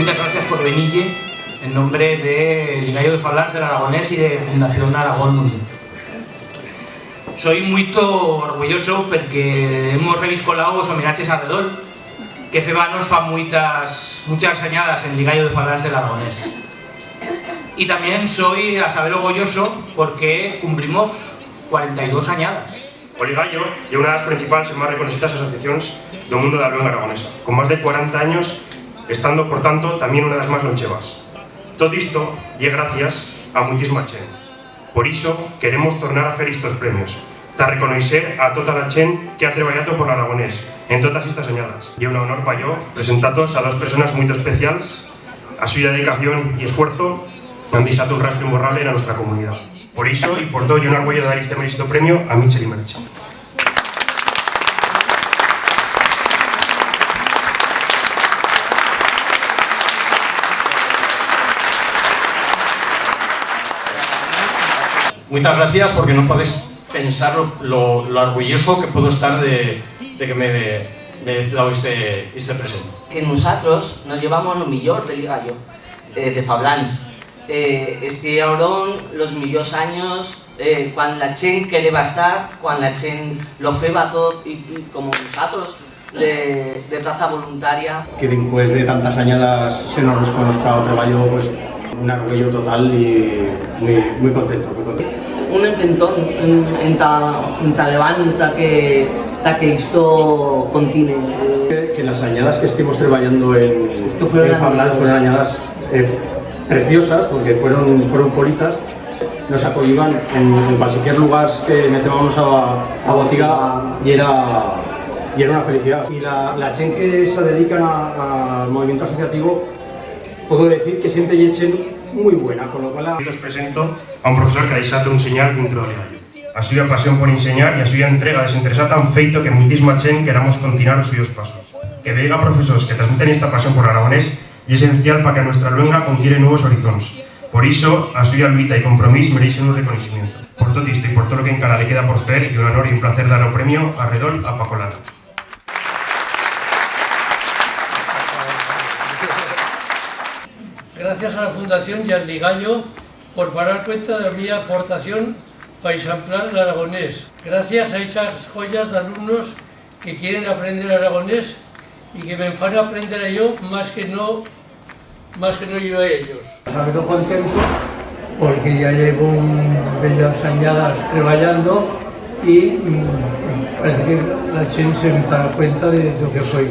muchas gracias por venir en nombre de Ligallo de Fablans del Aragonés y de Fundación Aragón. Soy muy orgulloso porque hemos reviscolado los homenajes a Redol, que nos fa muchas añadas en Ligallo de Fablans del Aragonés. Y también soy a saber orgulloso porque cumplimos 42 añadas. O Ligallo é unha das principais e máis reconocidas asociacións do mundo da luenga aragonesa, con máis de 40 años, estando, por tanto, tamén unha das máis lonchevas. Todo isto é gracias a muitísima chen. Por iso, queremos tornar a fer estos premios, para reconocer a toda a chen que ha traballado por Aragonés en todas estas soñadas. E é un honor para yo presentaros a dos personas moi especiales, a súa dedicación e esfuerzo han deixado un rastro imborrable na nosa comunidade. Por iso, e por todo, é un orgullo dar este merecido premio a Michel Imerich. Muchas gracias, porque no podéis pensar lo orgulloso que puedo estar de que me he dado este presente. Que nosotros nos llevamos lo mejor de Ligallo, de Fablans. Estiraron los millors años cuando la chen quería estar, cuando la chen lo feba todo y como nosotros de traza voluntaria. Que después de tantas añadas se nos reconozca o trabajo, pues un orgullo total y muy contento. Un empentón en ta levanta que esto continúe. Que las añadas que estuvimos trabajando en Fablans fueron añadas preciosas, porque fueron politas, nos acogían en cualquier lugar que metíamos a botiga y era una felicidad. Y la chen que se dedican al movimiento asociativo, puedo decir que siempre hay chen muy buena, con lo cual... Os presento a un profesor que ha deixado un señal dentro do Ligallo. A súa pasión por enseñar e a súa entrega desinteresada tan feito que muitísima chen queramos continuar os suyos pasos. Que veiga profesores que transmiten esta pasión por Aragonés é esencial para que a nuestra luenga conquire novos horizontes. Por iso, a súa luita e compromiso merecen un reconocimiento. Por todo isto e por todo lo que encara le queda por fer, e un honor e un placer dar o premio a Redol a Paco Lara. Gracias a la Fundación y al Ligallo por dar cuenta de mi aportación para ensamblar el aragonés. Gracias a esas joyas de alumnos que quieren aprender aragonés y que me van a aprender a yo más que no yo a ellos. Sabido contento porque ya llevo bellas añadas trabajando y parece que la chen se me da cuenta de lo que soy.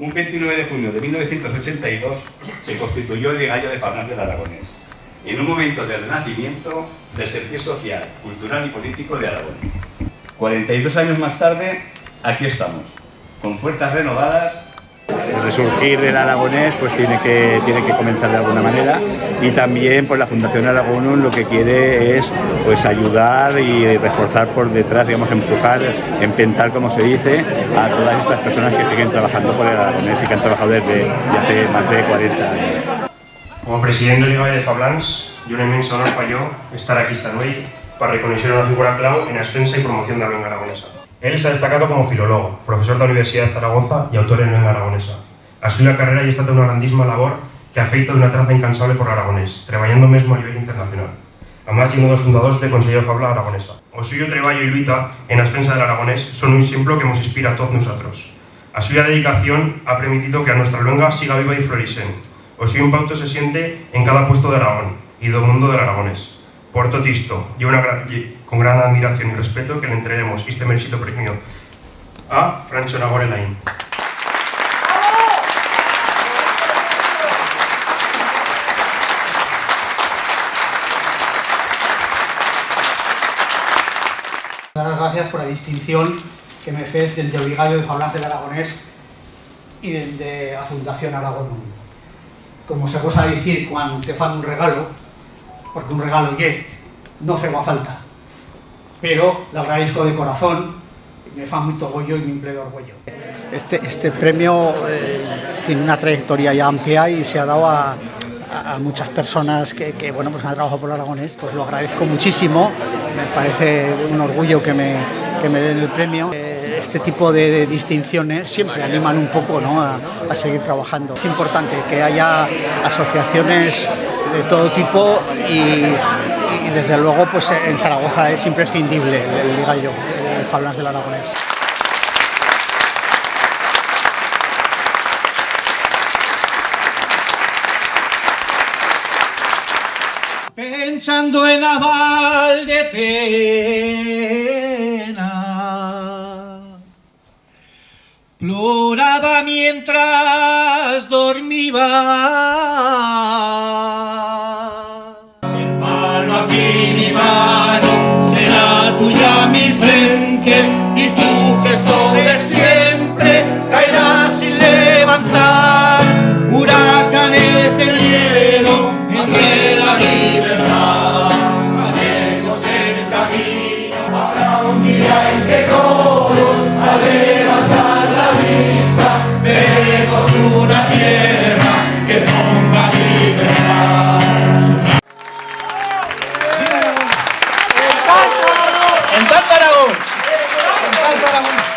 Un 29 de junio de 1982 se constituyó el Ligallo de Fablans del Aragonés, en un momento del renacimiento del sentir social, cultural y político de Aragón. 42 años más tarde, aquí estamos, con fuerzas renovadas. El resurgir del aragonés pues tiene que comenzar de alguna manera, y también pues la Fundación Aragón lo que quiere es pues ayudar y reforzar por detrás, digamos, empujar, empentar, como se dice, a todas estas personas que siguen trabajando por el aragonés y que han trabajado desde hace más de 40 años. Como presidente del Ligallo de Fablans, y un inmenso honor para yo estar aquí esta noche para reconocer una figura clave en la defensa y promoción de la lengua aragonesa. Él se ha destacado como filólogo, profesor de la Universidad de Zaragoza y autor en lengua aragonesa. A súa carrera lle está unha grandísima labor que ha feito unha traza incansable por aragonés, traballando mesmo a nivel internacional. Además, é un dos fundadores do Consello de Fabla Aragonesa. O suyo traballo e luita en a defensa del aragonés son un exemplo que nos inspira a todos nosotros. A súa dedicación ha permitido que a nuestra lengua siga viva e florixente. O seu impacto se siente en cada puesto de Aragón e do mundo del aragonés. Por todo isto, con gran admiración y respeto que le entreguemos este merecido premio a Francho Nagore Laín. Dar las gracias por la distinción que me fez desde o Ligallo de Fablans del Aragonés y desde a Fundación Aragón. Como se goza dicir cuando te fan un regalo, porque un regalo no feba falta, pero lo agradezco de corazón, me fa mucho orgullo y me imple de orgullo. Este premio tiene una trayectoria ya amplia y se ha dado a muchas personas que bueno, pues han trabajado por el aragonés. Pues lo agradezco muchísimo, me parece un orgullo que me den el premio. este tipo de distinciones siempre animan un poco, ¿no?, a seguir trabajando. Es importante que haya asociaciones de todo tipo y desde luego pues en Zaragoza es imprescindible el Ligallo de Fablans del Aragonés. Pensando en la Valdetena, ploraba mientras dormía. Mi hermano aquí, mi mano, será tuya mi frente, y tu gesto de siempre caerá sin levantar huracanes del miedo entre la libertad. Gallegos el camino, habrá un día en que todos, al levantar la vista, veremos una tierra que ponga libertad. ¡En tanto Aragón! ¡En tanto Aragón!